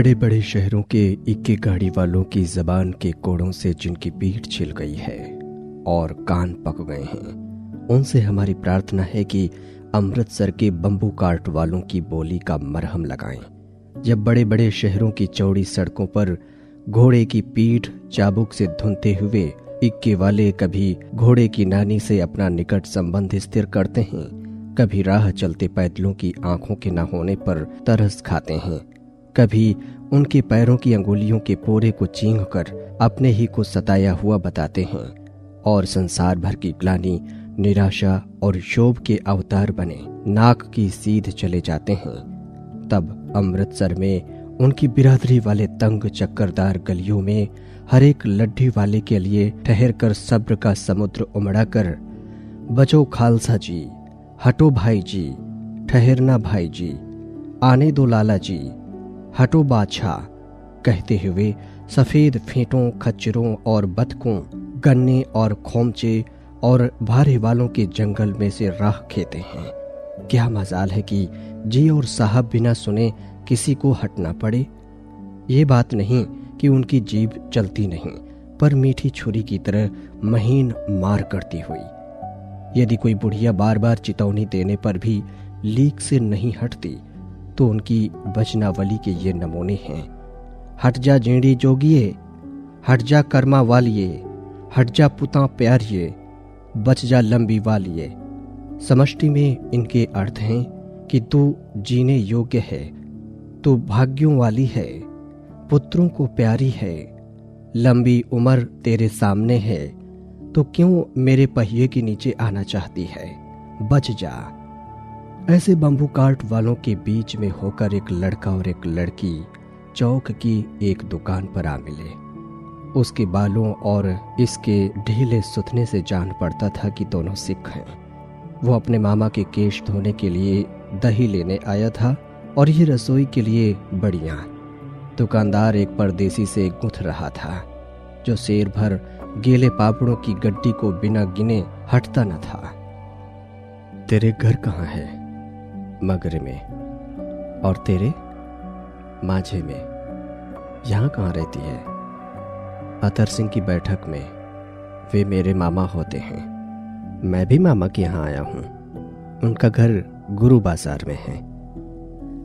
बड़े बड़े शहरों के इक्के गाड़ी वालों की जबान के कोड़ों से जिनकी पीठ छिल गई है और कान पक गए हैं, उनसे हमारी प्रार्थना है कि अमृतसर के बम्बू कार्ट वालों की बोली का मरहम लगाएं। जब बड़े बड़े शहरों की चौड़ी सड़कों पर घोड़े की पीठ चाबुक से धुनते हुए इक्के वाले कभी घोड़े की नानी से अपना निकट संबंध स्थिर करते हैं, कभी राह चलते पैदलों की आंखों के न होने पर तरस खाते हैं, कभी उनके पैरों की अंगुलियों के पोरे को चींघकर अपने ही को सताया हुआ बताते हैं और संसार भर की ग्लानि, निराशा और क्षोभ के अवतार बने नाक की सीध चले जाते हैं, तब अमृतसर में उनकी बिरादरी वाले तंग चक्करदार गलियों में हर एक लड्ढी वाले के लिए ठहर कर सब्र का समुद्र उमड़ा कर बचो खालसा जी, हटो भाई जी, ठहरना भाई जी, आने दो लाला जी, हटो बादशाह कहते हुए सफेद फेंटों, खच्चरों और बतकों, गन्ने और खोमचे और भारे वालों के जंगल में से राह खेते हैं। क्या मजाल है कि जी और साहब बिना सुने किसी को हटना पड़े। ये बात नहीं कि उनकी जीभ चलती नहीं, पर मीठी छुरी की तरह महीन मार करती हुई। यदि कोई बुढ़िया बार बार चितौनी देने पर भी लीक से नहीं हटती, तो उनकी वचनावली के ये नमूने हैं। हट जा जेंडी जोगिए, हट जा कर्मा वालिए, हट जा पुता प्यारिए, बच जा लंबी वालिए। समष्टि में इनके अर्थ हैं कि तू जीने योग्य है, तू भाग्यों वाली है, पुत्रों को प्यारी है, लंबी उम्र तेरे सामने है, तो क्यों मेरे पहिए के नीचे आना चाहती है, बच जा। ऐसे बम्बू कार्ट वालों के बीच में होकर एक लड़का और एक लड़की चौक की एक दुकान पर आ मिले। उसके बालों और इसके ढीले सुथने से जान पड़ता था कि दोनों सिख हैं। वो अपने मामा के केश धोने के लिए दही लेने आया था और ये रसोई के लिए बड़ियां। दुकानदार एक परदेसी से गुथ रहा था जो शेर भर गीले पापड़ों की गड्डी को बिना गिने हटता न था। तेरे घर कहाँ है? मगरे में। और तेरे? माझे में। यहाँ कहाँ रहती है? अतर सिंह की बैठक में। वे मेरे मामा होते हैं। मैं भी मामा के यहाँ आया हूँ। उनका घर गुरु बाजार में है।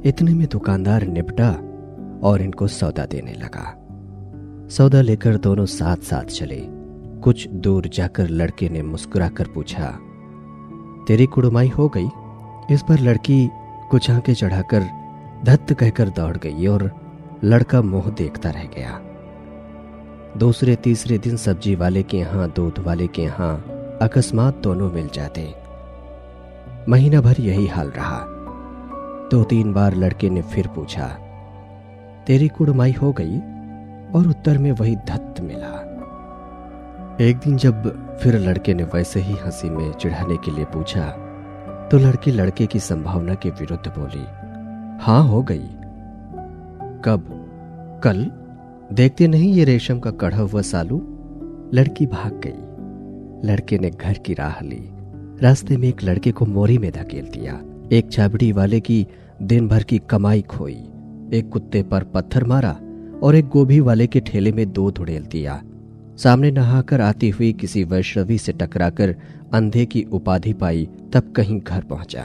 इतने में दुकानदार निपटा और इनको सौदा देने लगा। सौदा लेकर दोनों साथ साथ चले। कुछ दूर जाकर लड़के ने मुस्कुराकर पूछा, तेरी कुड़माई हो गई? इस पर लड़की कुछ आंखें चढ़ाकर धत्त कहकर दौड़ गई और लड़का मुंह देखता रह गया। दूसरे तीसरे दिन सब्जी वाले के यहाँ, दूध वाले के यहाँ अकस्मात दोनों मिल जाते। महीना भर यही हाल रहा। 2-3 बार लड़के ने फिर पूछा, तेरी कुड़माई हो गई? और उत्तर में वही धत्त मिला। एक दिन जब फिर लड़के ने वैसे ही हंसी में चिढ़ाने के लिए पूछा, तो लड़की लड़के की संभावना के विरुद्ध बोली, हाँ हो गई। कब? कल। देखते नहीं ये रेशम का कढ़ा हुआ सालू? लड़की भाग गई। लड़के ने घर की राह ली। रास्ते में एक लड़के को मोरी में धकेल दिया। एक छाबड़ी वाले की दिन भर की कमाई खोई। एक कुत्ते पर पत्थर मारा और एक गोभी वाले के ठेले में दूध उड़ेल दिया। सामने नहाकर आती हुई किसी वैष्णवी से टकराकर अंधे की उपाधि पाई, तब कहीं घर पहुंचा।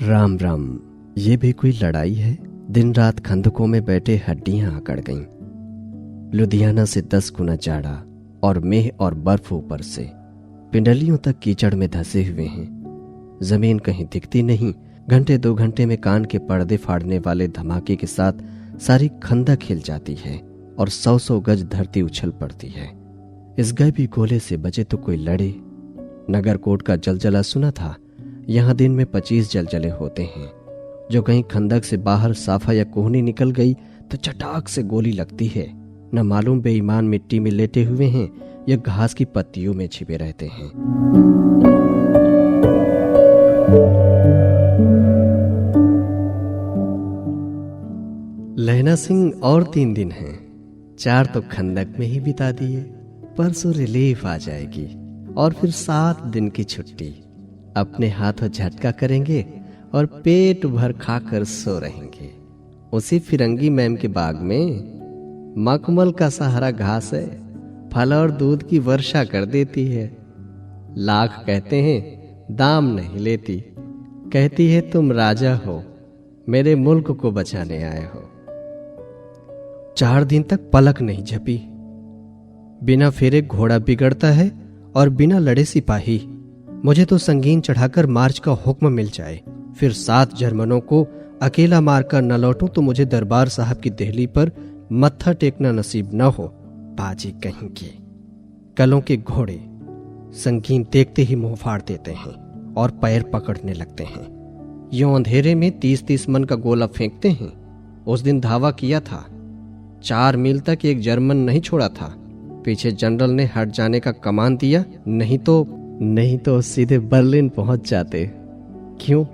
राम राम, ये भी कोई लड़ाई है? दिन रात खंदकों में बैठे हड्डियां अकड़ गईं। लुधियाना से 10 गुना जाड़ा और मेह और बर्फ ऊपर से पिंडलियों तक कीचड़ में धंसे हुए हैं। जमीन कहीं दिखती नहीं। घंटे 2 घंटे में कान के पर्दे फाड़ने वाले धमाके के साथ सारी खंदक हिल जाती है और 100-100 गज धरती उछल पड़ती है। इस गैबी गोले से बचे तो कोई लड़े। नगरकोट का जलजला सुना था। यहाँ दिन में 25 जलजले होते हैं। जो कहीं खंदक से बाहर साफा या कोहनी निकल गई तो चटाक से गोली लगती है। न मालूम बेईमान मिट्टी में लेटे हुए हैं या घास की पत्तियों में छिपे रहते हैं। लहना सिंह और 3 दिन हैं। 4 तो खंदक में ही बिता दिए। परसों रिलीफ आ जाएगी और फिर 7 दिन की छुट्टी। अपने हाथों झटका करेंगे और पेट भर खाकर सो रहेंगे। उसी फिरंगी मैम के बाग में मखमल का सहारा घास है, फल और दूध की वर्षा कर देती है। लाख कहते हैं दाम नहीं लेती, कहती है तुम राजा हो, मेरे मुल्क को बचाने आए हो। 4 दिन तक पलक नहीं झपी। बिना फेरे घोड़ा बिगड़ता है और बिना लड़े सिपाही। मुझे तो संगीन चढ़ाकर मार्च का हुक्म मिल जाए, फिर 7 जर्मनों को अकेला मारकर न लौटूं तो मुझे दरबार साहब की देहली पर मत्था टेकना नसीब न हो। बाजी कहीं के कलों के घोड़े संगीन देखते ही मुंह फाड़ देते हैं और पैर पकड़ने लगते हैं। यूं अंधेरे में 30-30 मन का गोला फेंकते हैं। उस दिन धावा किया था, 4 मील तक एक जर्मन नहीं छोड़ा था। पीछे जनरल ने हट जाने का कमान दिया, नहीं तो सीधे बर्लिन पहुंच जाते। क्यों?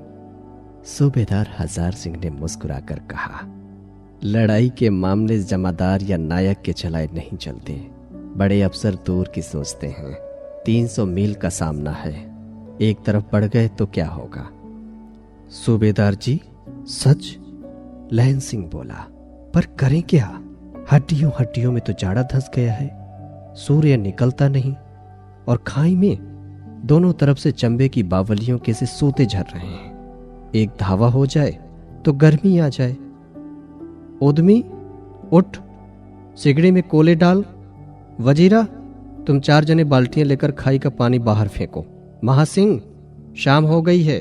सूबेदार हजार सिंह ने मुस्कुराकर कहा, लड़ाई के मामले जमादार या नायक के चलाए नहीं चलते। बड़े अफसर दूर की सोचते हैं। 300 मील का सामना है, एक तरफ बढ़ गए तो क्या होगा? सूबेदार जी सच? लहन सिंह बोला, पर करें क्या? हड्डियों हड्डियों में तो जाड़ा धंस गया है, सूर्य निकलता नहीं और खाई में दोनों तरफ से चंबे की बावलियों के से सोते झर रहे हैं। एक धावा हो जाए तो गर्मी आ जाए। उद्मी उठ, सिगड़ी में कोले डाल। वजीरा तुम 4 जने बाल्टियां लेकर खाई का पानी बाहर फेंको। महासिंह शाम हो गई है,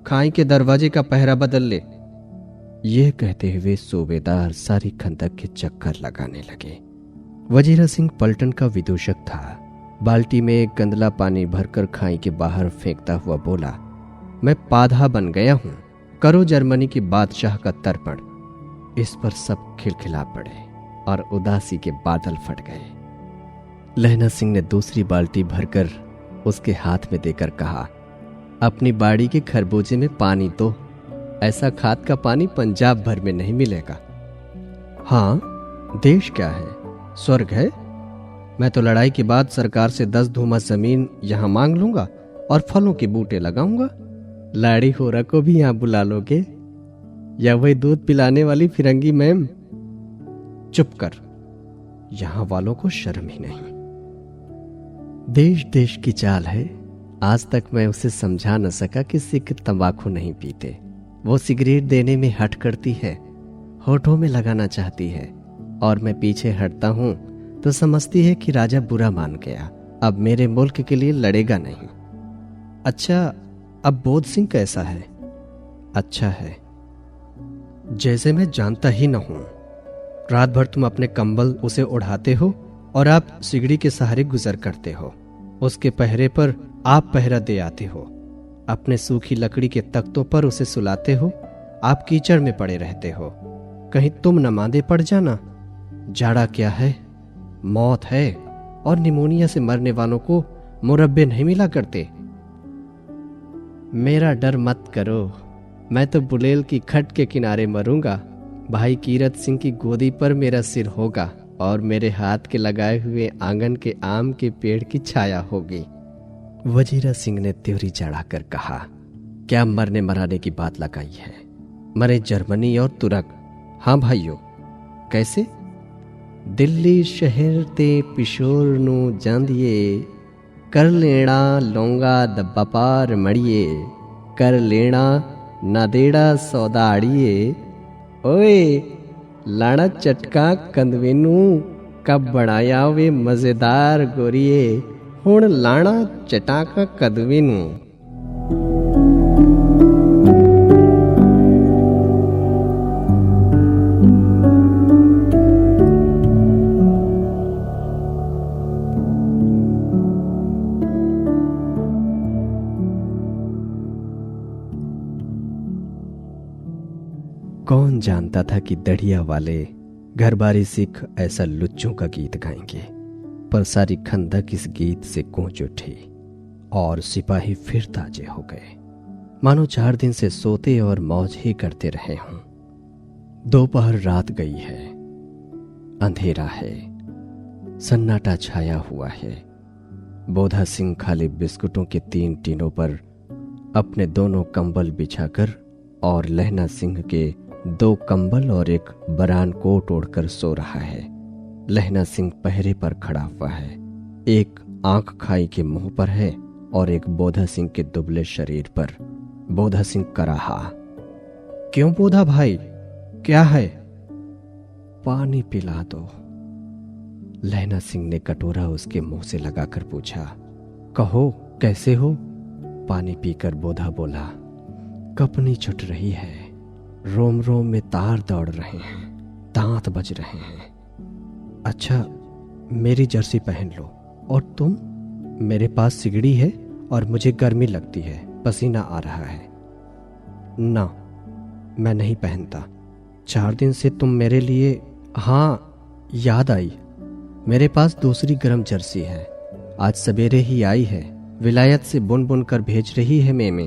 खाई के दरवाजे का पहरा बदल ले। यह कहते हुए सूबेदार सारी खंदक के चक्कर लगाने लगे। वजीरा सिंह पलटन का विदूषक था। बाल्टी में एक गंदला पानी भरकर खाई के बाहर फेंकता हुआ बोला, मैं पाधा बन गया हूं, करो जर्मनी की बादशाह का तर्पण। इस पर सब खिलखिला पड़े और उदासी के बादल फट गए। लहना सिंह ने दूसरी बाल्टी भरकर उसके हाथ में देकर कहा, अपनी बाड़ी के खरबूजे में पानी दो, ऐसा खाद का पानी पंजाब भर में नहीं मिलेगा। हाँ, देश क्या है, स्वर्ग है। मैं तो लड़ाई के बाद सरकार से 10 धूमा जमीन यहां मांग लूंगा और फलों के बूटे लगाऊंगा। लाड़ी होरा को भी यहां बुला लोगे, या वही दूध पिलाने वाली फिरंगी मैम? चुप कर, यहां वालों को शर्म ही नहीं। देश देश की चाल है। आज तक मैं उसे समझा न सका कि सिख तंबाकू नहीं पीते। वो सिगरेट देने में हट करती है, होठों में लगाना चाहती है, और मैं पीछे हटता हूं तो समझती है कि राजा बुरा मान गया, अब मेरे मुल्क के लिए लड़ेगा नहीं। अच्छा, अब बोध सिंह कैसा है? अच्छा है, जैसे मैं जानता ही न हूं। रात भर तुम अपने कंबल उसे उड़ाते हो और आप सिगड़ी के सहारे गुजर करते हो। उसके पहरे पर आप पहरा दे आते हो। अपने सूखी लकड़ी के तख्तों पर उसे सुलाते हो। आप कीचड़ में पड़े रहते हो। कहीं तुम न मांदे पड़ जाना। जाड़ा क्या है, मौत है, और निमोनिया से मरने वालों को मुरब्बे नहीं मिला करते। मेरा डर मत करो, मैं तो बुलेल की खट के किनारे मरूंगा। भाई कीरत सिंह की गोदी पर मेरा सिर होगा और मेरे हाथ के लगाए हुए आंगन के आम के पेड़ की छाया होगी। वजीरा सिंह ने त्योरी चढ़ाकर कहा, क्या मरने मराने की बात लगाई है? मरे जर्मनी और तुरक। हाँ भाइयों, कैसे? दिल्ली शहर ते पिशोर नू जांदिए, कर लेना लौंगा दब्बा पार मड़िए, कर लेना नादेड़ा सौदाड़िए। ओए लाड़ा चटका कंदवेनू कब बनाया वे मजेदार गोरिए, हुण लाड़ा चटाका कदवेनू। कौन जानता था कि दढ़िया वाले घरबारी सिख ऐसा लुच्चों का गीत गाएंगे। पर सारी खंदक इस गीत से गूंज उठी और सिपाही फिर ताजे हो गए, मानो 4 दिन से सोते और मौज ही करते रहे हों। दोपहर रात गई है, अंधेरा है, सन्नाटा छाया हुआ है। बोधा सिंह खाली बिस्कुटों के 3 टीनों पर अपने दोनों कंबल बिछाकर और लहना सिंह के 2 कंबल और एक बरान कोट ओढ़कर सो रहा है। लहना सिंह पहरे पर खड़ा हुआ है। एक आंख खाई के मुंह पर है और एक बोधा सिंह के दुबले शरीर पर। बोधा सिंह कराहा, क्यों बोधा भाई, क्या है? पानी पिला दो। लहना सिंह ने कटोरा उसके मुंह से लगाकर पूछा। कहो, कैसे हो? पानी पीकर बोधा बोला। कपनी छुट रही है, रोम रोम में तार दौड़ रहे हैं, दांत बज रहे हैं। अच्छा, मेरी जर्सी पहन लो। और तुम? मेरे पास सिगड़ी है और मुझे गर्मी लगती है, पसीना आ रहा है। ना, मैं नहीं पहनता। 4 दिन से तुम मेरे लिए। हाँ, याद आई, मेरे पास दूसरी गर्म जर्सी है, आज सवेरे ही आई है। विलायत से बुन बुन कर भेज रही है मेमे,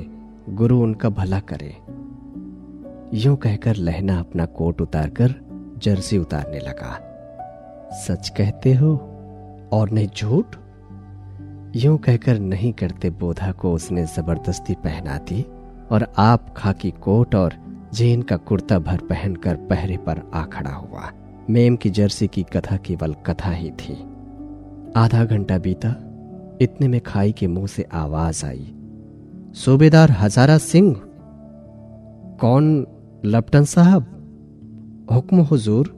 गुरु उनका भला करे। यूं कहकर लहना अपना कोट उतारकर जर्सी उतारने लगा। सच कहते हो और नहीं झूठ? यूं कहकर नहीं करते बोधा को उसने जबरदस्ती पहना दी और आप खाकी कोट और जीन का कुर्ता भर पहनकर पहरे पर आ खड़ा हुआ। मेम की जर्सी की कथा केवल कथा ही थी। आधा घंटा बीता, इतने में खाई के मुंह से आवाज आई। सूबेदार हजारा सिंह। कौन? लप्टन साहब। हुक्म हुजूर,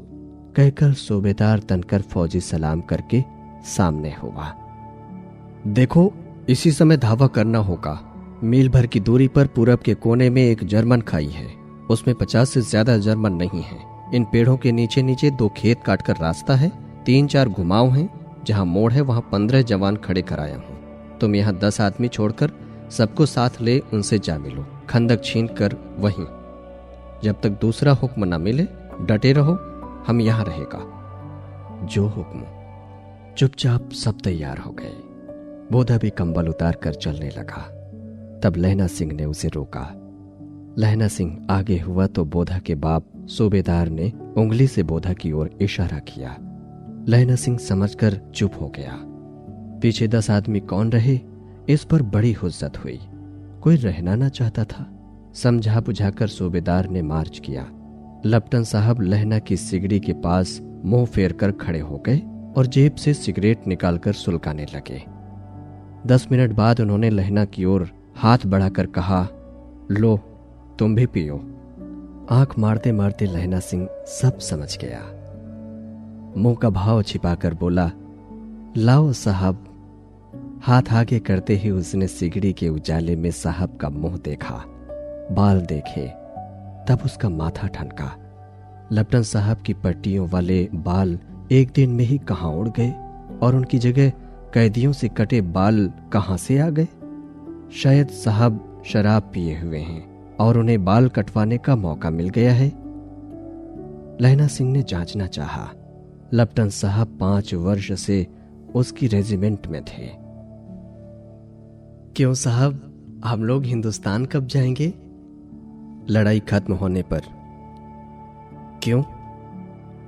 कहकर सूबेदार तनकर फौजी सलाम करके सामने हुआ। देखो, इसी समय धावा करना होगा। मील भर की दूरी पर पूरब के कोने में एक जर्मन खाई है, उसमें 50 से ज्यादा जर्मन नहीं है। इन पेड़ों के नीचे नीचे 2 खेत काटकर रास्ता है, 3-4 घुमाव हैं, जहां मोड़ है वहां 15 जवान खड़े कराया हूं। तुम यहां 10 आदमी छोड़कर सबको साथ ले उनसे जा मिलो, खंदक छीन कर वहीं। जब तक दूसरा हुक्म न मिले डटे रहो, हम यहां रहेगा। जो हुक्म। चुपचाप सब तैयार हो गए। बोधा भी कंबल उतार कर चलने लगा। तब लहना सिंह ने उसे रोका। लहना सिंह आगे हुआ तो बोधा के बाप सूबेदार ने उंगली से बोधा की ओर इशारा किया। लहना सिंह समझकर चुप हो गया। पीछे 10 आदमी कौन रहे, इस पर बड़ी हुज्जत हुई। कोई रहना ना चाहता था। समझा बुझाकर सूबेदार ने मार्च किया। लप्टन साहब लहना की सिगड़ी के पास मुंह फेर कर खड़े हो गए और जेब से सिगरेट निकालकर सुलगाने लगे। 10 मिनट बाद उन्होंने लहना की ओर हाथ बढ़ाकर कहा, लो तुम भी पियो। आंख मारते मारते लहना सिंह सब समझ गया। मुंह का भाव छिपाकर बोला, लाओ साहब। हाथ आगे करते ही उसने सिगड़ी के उजाले में साहब का मुंह देखा, बाल देखे, तब उसका माथा ठनका। लप्टन साहब की पट्टियों वाले बाल एक दिन में ही कहां उड़ गए और उनकी जगह कैदियों से कटे बाल कहां से आ गए? शायद साहब शराब पिए हुए हैं और उन्हें बाल कटवाने का मौका मिल गया है। लहना सिंह ने जांचना चाहा। लप्टन साहब 5 वर्ष से उसकी रेजिमेंट में थे। क्यों साहब, हम लोग हिंदुस्तान कब जाएंगे? लड़ाई खत्म होने पर। क्यों,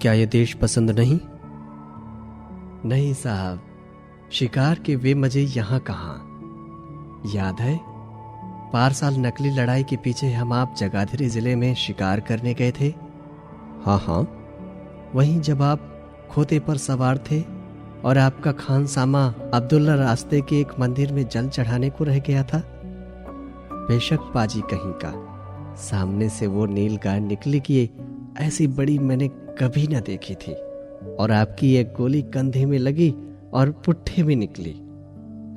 क्या ये देश पसंद नहीं? नहीं साहब, शिकार के वे मजे यहां कहां। याद है, पार साल नकली लड़ाई के पीछे हम आप जगाधरी जिले में शिकार करने गए थे। हाँ हाँ, वहीं जब आप खोते पर सवार थे और आपका खानसामा अब्दुल्ला रास्ते के एक मंदिर में जल चढ़ाने को रह गया था। बेशक पाजी कहीं का, सामने से वो नील गाय निकली कि ऐसी बड़ी मैंने कभी न देखी थी, और आपकी एक गोली कंधे में लगी और पुट्ठे में निकली।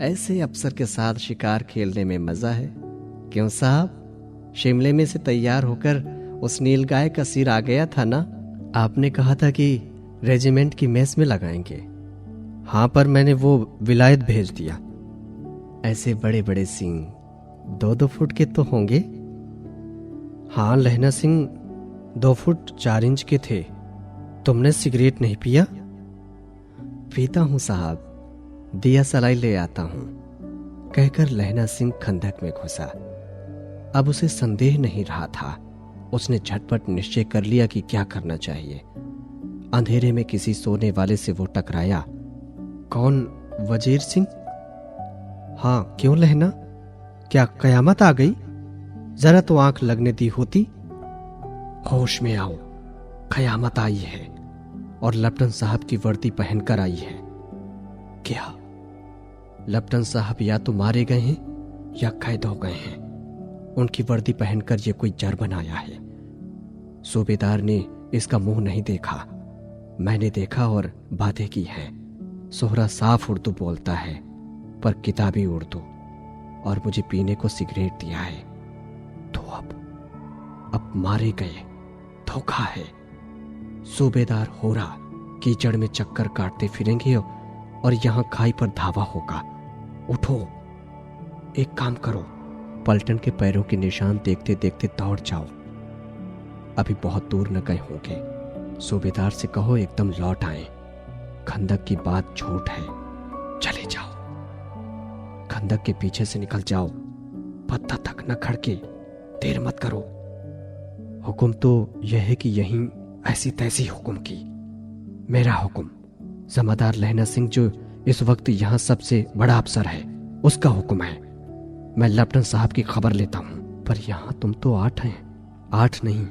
ऐसे अफसर के साथ शिकार खेलने में मजा है। क्यों साहब, शिमले में से तैयार होकर उस नील गाय का सिर आ गया था ना? आपने कहा था कि रेजिमेंट की मेस में लगाएंगे। हाँ, पर मैंने वो विलायत भेज दिया। ऐसे बड़े बड़े सींग 2-2 फुट के तो होंगे। हाँ, लहना सिंह 2 फुट 4 इंच के थे। तुमने सिगरेट नहीं पिया? पीता हूं साहब, दिया सलाई ले आता हूं, कहकर लहना सिंह खंदक में घुसा। अब उसे संदेह नहीं रहा था। उसने झटपट निश्चय कर लिया कि क्या करना चाहिए। अंधेरे में किसी सोने वाले से वो टकराया। कौन, वजीर सिंह? हाँ, क्यों लहना? क्या कयामत आ गई? जरा तो आंख लगने दी होती। होश में आओ, कयामत आई है और लेफ्टिनेंट साहब की वर्दी पहनकर आई है। क्या लेफ्टिनेंट साहब या तो मारे गए हैं या कैद हो गए हैं? उनकी वर्दी पहनकर ये कोई जर्मन आया है। सूबेदार ने इसका मुंह नहीं देखा, मैंने देखा और बातें की हैं। सोहरा साफ उर्दू बोलता है पर किताबी उर्दू, और मुझे पीने को सिगरेट दिया है। तो अब मारे गए, धोखा है। सूबेदार होरा कीचड़ में चक्कर काटते फिरेंगे और यहां खाई पर धावा होगा। उठो, एक काम करो, पलटन के पैरों के निशान देखते देखते दौड़ जाओ। अभी बहुत दूर न गए होंगे। सूबेदार से कहो एकदम लौट आए। खंदक की बात झूठ है, चले जाओ। खंदक के पीछे से निकल जाओ, पत्ता तक न खड़के, देर मत करो। हुक्म तो यह है कि यहीं ऐसी तैसी हुक्म की। मेरा हुक्म, जमादार लहना सिंह जो इस वक्त यहां सबसे बड़ा अफसर है, उसका हुक्म है। मैं लेफ्टिनेंट साहब की खबर लेता हूं। पर यहां तुम तो 8 हैं। 8 नहीं,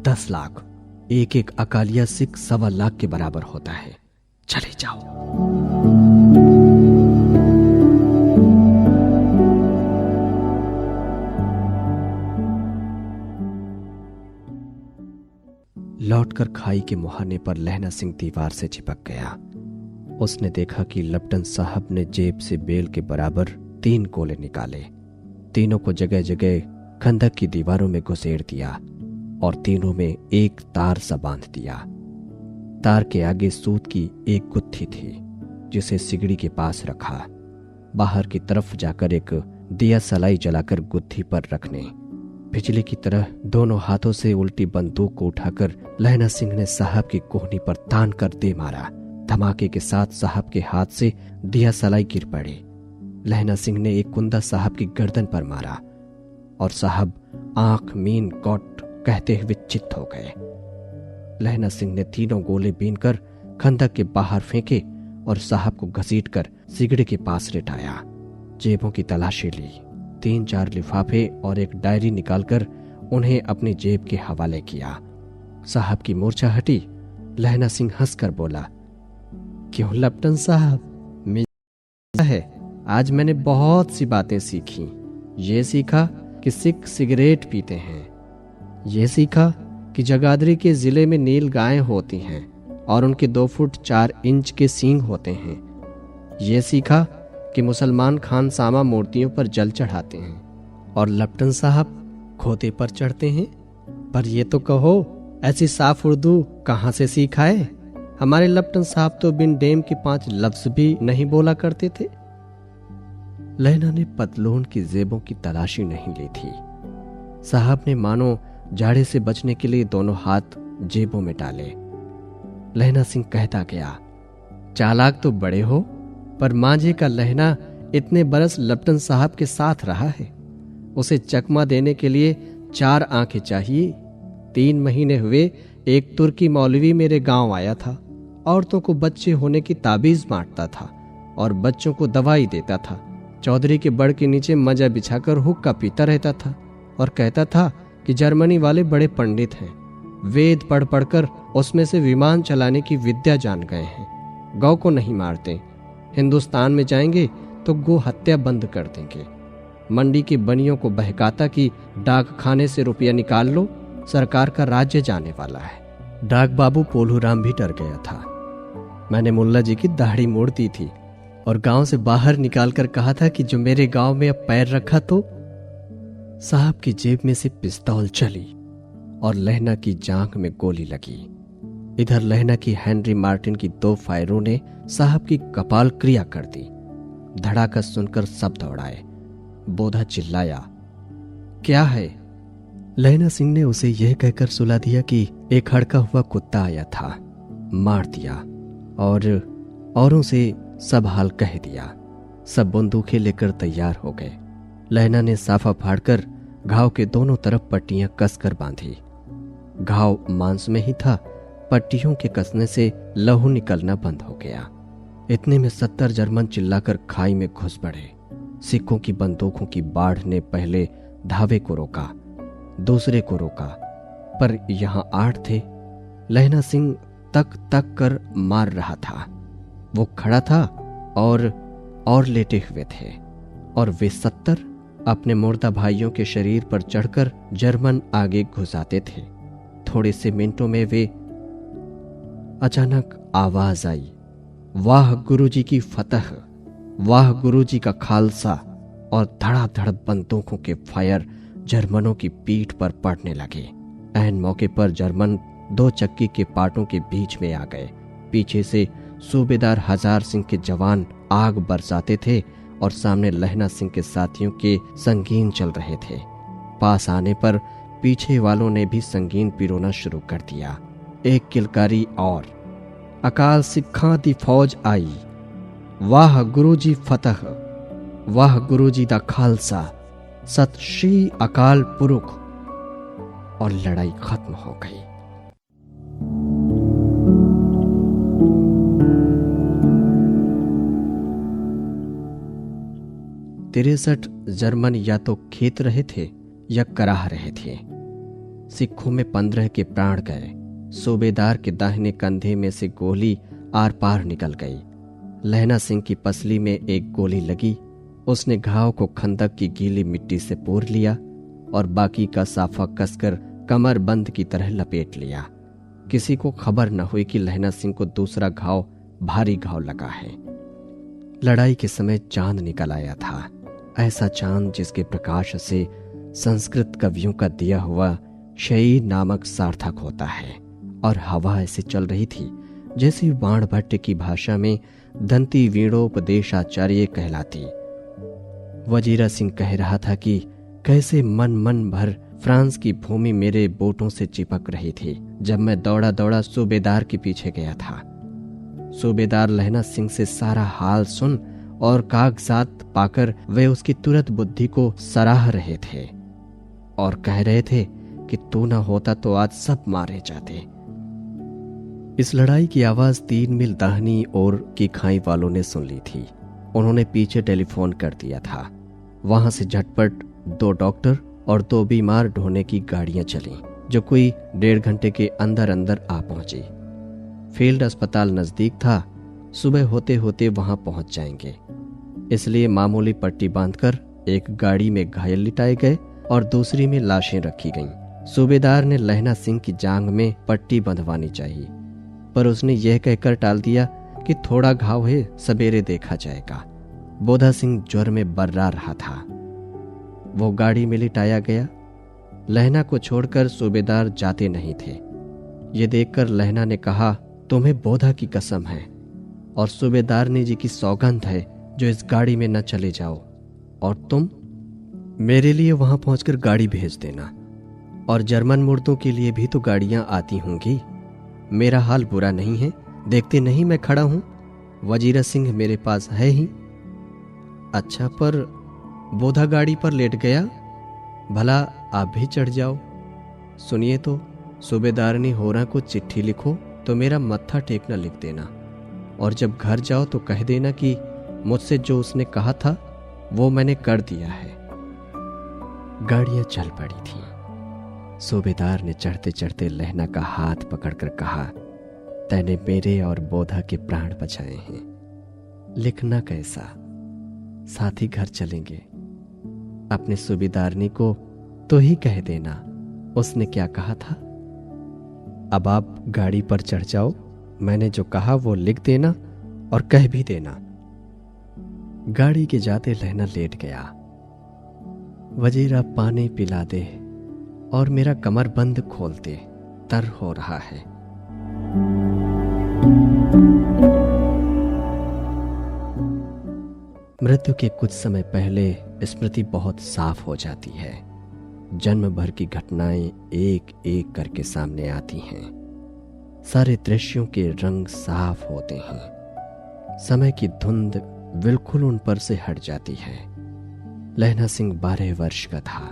10 लाख। एक एक अकालिया सिख 1.25 लाख के बराबर होता है। चले जाओ। लौटकर खाई के मुहाने पर लहना सिंह दीवार से चिपक गया। उसने देखा कि लेफ्टिनेंट साहब ने जेब से बेल के बराबर 3 गोले निकाले। तीनों को जगह जगह खंदक की दीवारों में घुसेड़ दिया और तीनों में एक तार सा बांध दिया। तार के आगे सूत की एक गुत्थी थी जिसे सिगड़ी के पास रखा। बाहर की तरफ जाकर एक दिया सलाई जलाकर गुत्थी पर रखने। बिजली की तरह दोनों हाथों से उल्टी बंदूक को उठाकर लहना सिंह ने साहब की कोहनी पर तान कर दे मारा। धमाके के साथ साहब के हाथ से दिया सलाई गिर पड़े। लहना सिंह ने एक कुंदा साहब की गर्दन पर मारा और साहब आंख मीन कौट कहते हुए चित्त हो गए। लहना सिंह ने तीनों गोले बीनकर खंदक के बाहर फेंके और साहब को घसीटकर सिगड़ी के पास लेटाया। जेबों की तलाशी ली। 3-4 लिफाफे और एक डायरी निकालकर उन्हें अपनी जेब के हवाले किया। साहब की मूर्छा हटी। लहना सिंह हंसकर बोला, क्यों लेफ्टिनेंट साहब, मिला है। आज मैंने बहुत सी बातें सीखी। ये सीखा कि सिख सिगरेट पीते हैं। ये सीखा कि जगाधरी के जिले में नील गायें होती हैं और उनके 2 फुट 4 इंच के सींग होते हैं। ये सीखा कि मुसलमान खानसामा मूर्तियों पर जल चढ़ाते हैं और लेफ्टिनेंट साहब खोते पर चढ़ते हैं। पर ये तो कहो, ऐसी साफ उर्दू कहाँ से सीखा है? हमारे लेफ्टिनेंट साहब तो बिन डेम के 5 लफ्ज भी नहीं बोला करते थे। लहना ने पतलून की जेबों की तलाशी नहीं ली थी। साहब ने मानो जाड़े से बचने के लिए दोनों हाथ जेबों में डाले। लहना सिंह कहता गया, चालाक तो बड़े हो, पर मांझे का लहना इतने बरस लेफ्टिनेंट साहब के साथ रहा है। उसे चकमा देने के लिए 4 आंखें चाहिए। 3 महीने हुए एक तुर्की मौलवी मेरे गांव आया था। औरतों को बच्चे होने की ताबीज बांटता था और बच्चों को दवाई देता था। चौधरी के बड़ के नीचे मजा बिछाकर हुक्का पीता रहता था और कहता था कि जर्मनी वाले बड़े पंडित हैं। वेद पढ़ पढ़कर उसमें से विमान चलाने की विद्या जान गए हैं। गौ को नहीं मारते। हिंदुस्तान में जाएंगे तो गो हत्या बंद कर देंगे। मंडी की बनियों को बहकाता कि डाक खाने से रुपया निकाल लो, सरकार का राज्य जाने वाला है। डाक बाबू पोलूराम भी डर गया था। मैंने मुल्ला जी की दाढ़ी मोड़ दी थी और गांव से बाहर निकालकर कहा था कि जो मेरे गांव में अब पैर रखा तो। साहब की जेब में से पिस्तौल चली और लहना की जांघ में गोली लगी। इधर लहना की हेनरी मार्टिन की 2 फायरों ने साहब की कपाल क्रिया कर दी। धड़ाका सुनकर सब दौड़ाए। बोधा चिल्लाया, क्या है? लहना सिंह ने उसे यह कहकर सुला दिया कि एक हड़का हुआ कुत्ता आया था, मार दिया और औरों से सब हाल कह दिया। सब बंदूकें लेकर तैयार हो गए। लहना ने साफा फाड़कर घाव के दोनों तरफ पट्टियां कसकर बांधी। घाव मांस में ही था। पट्टियों के कसने से लहू निकलना बंद हो गया। इतने में 70 जर्मन चिल्लाकर खाई में घुस पड़े। सिखों की बंदूकों की बाढ़ ने पहले धावे को रोका, दूसरे को रोका, पर यहां 8 थे। लहना सिंह तक तक कर मार रहा था। वो खड़ा था और लेटे हुए थे, और वे 70 अपने मुर्दा भाइयों के शरीर पर चढ़कर जर्मन आगे घुसाते थे। थोड़े से मिनटों में वे अचानक आवाज आई, वाह गुरुजी की फतह, वाह गुरुजी का खालसा, और धड़ाधड़ बंदूकों के फायर जर्मनों की पीठ पर पड़ने लगे। ऐन मौके पर जर्मन 2 चक्की के पाटों के बीच में आ गए। पीछे से सूबेदार हजार सिंह के जवान आग बरसाते थे और सामने लहना सिंह के साथियों के संगीन चल रहे थे। पास आने पर पीछे वालों ने भी संगीन पिरोना शुरू कर दिया। एक किलकारी और, अकाल सिखां दी फौज आई, वाह गुरुजी फतह, वाह गुरुजी दा खालसा, सत श्री अकाल पुरख, और लड़ाई खत्म हो गई। तिरसठ जर्मन या तो खेत रहे थे या कराह रहे थे। सिखों में 15 के प्राण गए। सूबेदार के दाहिने कंधे में से गोली आर पार निकल गई। लहना सिंह की पसली में एक गोली लगी। उसने घाव को खंदक की गीली मिट्टी से पूर लिया और बाकी का साफा कसकर कमर बंद की तरह लपेट लिया। किसी को खबर न हुई कि लहना सिंह को दूसरा घाव भारी घाव लगा है। लड़ाई के समय चांद निकल आया था, ऐसा चांद जिसके प्रकाश से संस्कृत कवियों का दिया हुआ शयी नामक सार्थक होता है। और हवा ऐसे चल रही थी जैसे बाणभट्ट की भाषा में दंती वीणोपदेशाचार्य कहलाती। वजीरा सिंह कह रहा था कि कैसे मन भर फ्रांस की भूमि मेरे बोटों से चिपक रही थी जब मैं दौड़ा दौड़ा सूबेदार के पीछे गया था। सूबेदार लहना सिंह से सारा हाल सुन और कागजात पाकर वे उसकी तुरंत बुद्धि को सराह रहे थे और कह रहे थे कि तू न होता तो आज सब मारे जाते। इस लड़ाई की आवाज 3 मील दाहिनी ओर की खाई वालों ने सुन ली थी। उन्होंने पीछे टेलीफोन कर दिया था। वहां से झटपट 2 डॉक्टर और 2 बीमार ढोने की गाड़ियां चलीं, जो कोई 1.5 घंटे के अंदर अंदर आ पहुंची। फील्ड अस्पताल नजदीक था, सुबह होते होते वहां पहुंच जाएंगे। इसलिए मामूली पट्टी बांधकर एक गाड़ी में घायल लिटाए गए और दूसरी में लाशें रखी गईं। सूबेदार ने लहना सिंह की जांघ में पट्टी बंधवानी चाहिए, पर उसने यह कहकर टाल दिया कि थोड़ा घाव है, सवेरे देखा जाएगा। बोधा सिंह ज्वर में बर्रा रहा था। वो गाड़ी में लिटाया गया। लहना को छोड़कर सूबेदार जाते नहीं थे। ये देखकर लहना ने कहा, तुम्हें बोधा की कसम है और सूबेदारनी जी की सौगंध है जो इस गाड़ी में न चले जाओ, और तुम मेरे लिए वहां पहुंचकर गाड़ी भेज देना, और जर्मन मुर्दों के लिए भी तो गाड़ियां आती होंगी। मेरा हाल बुरा नहीं है, देखते नहीं मैं खड़ा हूं, वजीरा सिंह मेरे पास है ही। अच्छा, पर बोधा गाड़ी पर लेट गया, भला आप भी चढ़ जाओ। सुनिए तो, सूबेदारनी होरा को चिट्ठी लिखो तो मेरा मत्था टेकना लिख देना, और जब घर जाओ तो कह देना कि मुझसे जो उसने कहा था वो मैंने कर दिया है। गाड़ियां चल पड़ी थीं। सूबेदार ने चढ़ते चढ़ते लहना का हाथ पकड़कर कहा, तैने मेरे और बोधा के प्राण बचाए हैं, लिखना कैसा, साथ ही घर चलेंगे। अपने सूबेदारनी को तो ही कह देना उसने क्या कहा था। अब आप गाड़ी पर चढ़ जाओ, मैंने जो कहा वो लिख देना और कह भी देना। गाड़ी के जाते लहना लेट गया। वजीरा पानी पिला दे और मेरा कमर बंद खोल दे, तर हो रहा है। मृत्यु के कुछ समय पहले स्मृति बहुत साफ हो जाती है। जन्म भर की घटनाएं एक एक करके सामने आती हैं। सारे दृश्यों के रंग साफ होते हैं। समय की धुंध बिल्कुल उन पर से हट जाती है। लहना सिंह 12 वर्ष का था।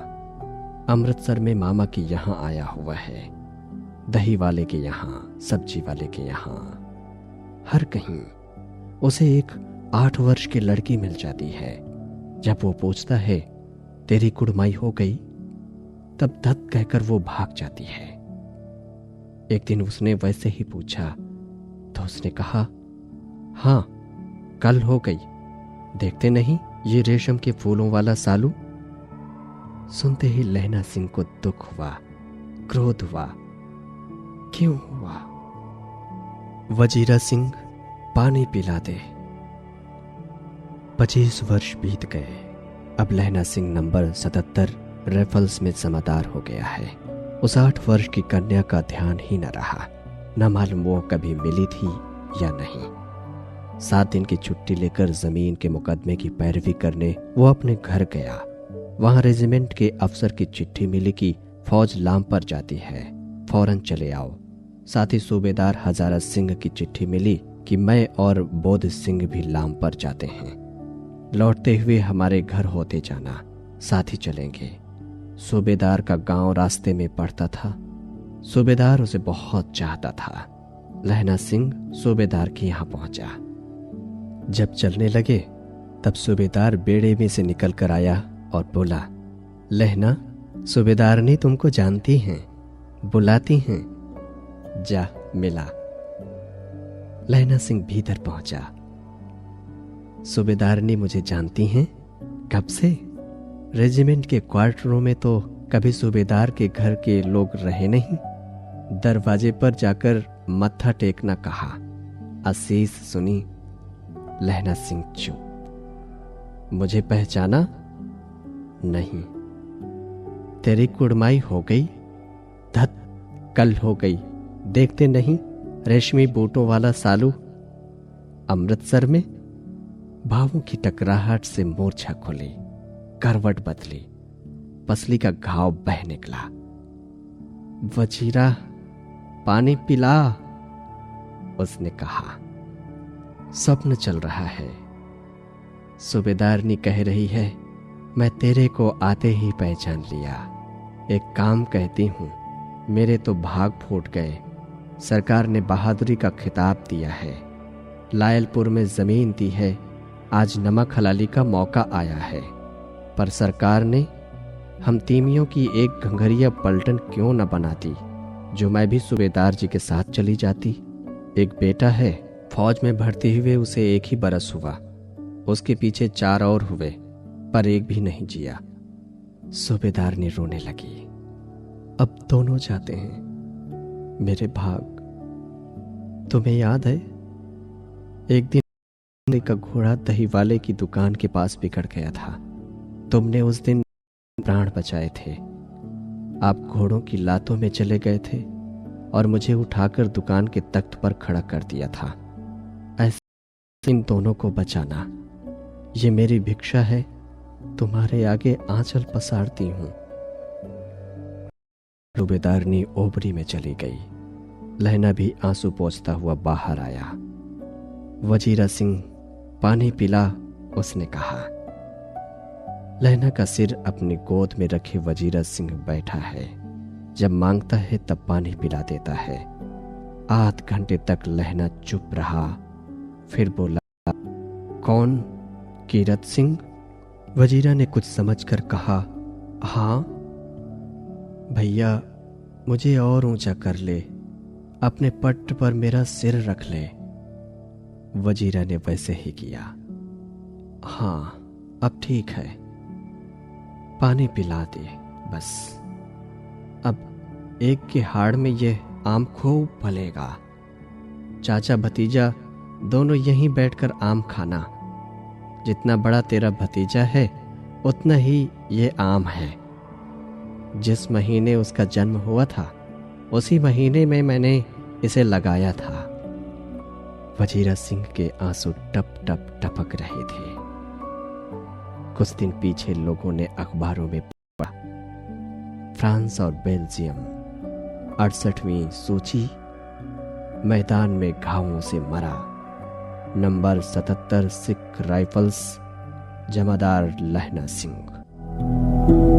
अमृतसर में मामा के यहाँ आया हुआ है, दही वाले के यहाँ, सब्जी वाले के यहाँ, हर कहीं उसे एक 8 वर्ष की लड़की मिल जाती है। जब वो पूछता है तेरी कुड़माई हो गई, तब धत कहकर वो भाग जाती है। एक दिन उसने वैसे ही पूछा तो उसने कहा, हाँ कल हो गई, देखते नहीं ये रेशम के फूलों वाला सालू। सुनते ही लहना सिंह को दुख हुआ, क्रोध हुआ। क्यों हुआ? वजीरा सिंह पानी पिला दे। 25 वर्ष बीत गए। अब लहना सिंह नंबर 77 राइफल्स में जमादार हो गया है। उस 8 वर्ष की कन्या का ध्यान ही न रहा, न मालूम वो कभी मिली थी या नहीं। 7 दिन की छुट्टी लेकर जमीन के मुकदमे की पैरवी करने वो अपने घर गया। वहां रेजिमेंट के अफसर की चिट्ठी मिली कि फौज लाम पर जाती है, फौरन चले आओ। साथ ही सूबेदार हजारा सिंह की चिट्ठी मिली कि मैं और बोध सिंह भी लाम पर जाते हैं। लौटते हुए हमारे घर होते जाना, साथ ही चलेंगे। सूबेदार का गांव रास्ते में पड़ता था। सूबेदार उसे बहुत चाहता था। लहना सिंह सूबेदार के यहां पहुंचा। जब चलने लगे तब सूबेदार बेड़े में से निकल कर आया और बोला, लहना सूबेदारनी तुमको जानती हैं, बुलाती हैं, जा मिला। लहना सिंह भीतर पहुंचा। सूबेदारनी मुझे जानती हैं? कब से? रेजिमेंट के क्वार्टरों में तो कभी सूबेदार के घर के लोग रहे नहीं। दरवाजे पर जाकर मत्था टेकना कहा, असीस सुनी। लहना सिंह चुप। मुझे पहचाना? नहीं। तेरी कुड़माई हो गई? धत, कल हो गई, देखते नहीं रेशमी बूटों वाला सालू। अमृतसर में भावों की टकराहट से मूर्छा खुली, करवट बदली, पसली का घाव बह निकला। वजीरा पानी पिला, उसने कहा। स्वप्न चल रहा है। सूबेदारनी कह रही है, मैं तेरे को आते ही पहचान लिया। एक काम कहती हूं, मेरे तो भाग फूट गए। सरकार ने बहादुरी का खिताब दिया है। लायलपुर में जमीन दी है। आज नमक हलाली का मौका आया है, पर सरकार ने हम तीमियों की एक घंघरिया पलटन क्यों न बनाती, जो मैं भी सूबेदार जी के साथ चली जाती। एक बेटा है, फौज में भर्ती हुए उसे 1 ही बरस हुआ। उसके पीछे 4 और हुए, पर एक भी नहीं जिया। सूबेदार ने रोने लगी। अब दोनों जाते हैं, मेरे भाग। तुम्हें याद है, एक दिन का घोड़ा दही वाले की दुकान के पास बिगड़ गया था। तुमने उस दिन प्राण बचाए थे। आप घोड़ों की लातों में चले गए थे और मुझे उठाकर दुकान के तख्त पर खड़ा कर दिया था। ऐसे इन दोनों को बचाना, ये मेरी भिक्षा है। तुम्हारे आगे आंचल पसारती हूं। सूबेदारनी ओबरी में चली गई। लहना भी आंसू पोंछता हुआ बाहर आया। वजीरा सिंह पानी पिला, उसने कहा। लहना का सिर अपनी गोद में रखे वजीरा सिंह बैठा है। जब मांगता है तब पानी पिला देता है। आध घंटे तक लहना चुप रहा, फिर बोला, कौन? कीरत सिंह? वजीरा ने कुछ समझकर कहा, हाँ। भैया मुझे और ऊंचा कर ले, अपने पट्ट पर मेरा सिर रख ले। वजीरा ने वैसे ही किया। हाँ अब ठीक है, पानी पिला दे बस। अब एक के हाड़ में ये आम खूब फलेगा। चाचा भतीजा दोनों यहीं बैठकर आम खाना। जितना बड़ा तेरा भतीजा है उतना ही ये आम है। जिस महीने उसका जन्म हुआ था उसी महीने में मैंने इसे लगाया था। वजीरा सिंह के आंसू टप टप टपक रहे थे। कुछ दिन पीछे लोगों ने अखबारों में पढ़ा, फ्रांस और बेल्जियम 68वीं सूची, मैदान में घावों से मरा। नंबर 77 सिख राइफल्स, जमादार लहना सिंह।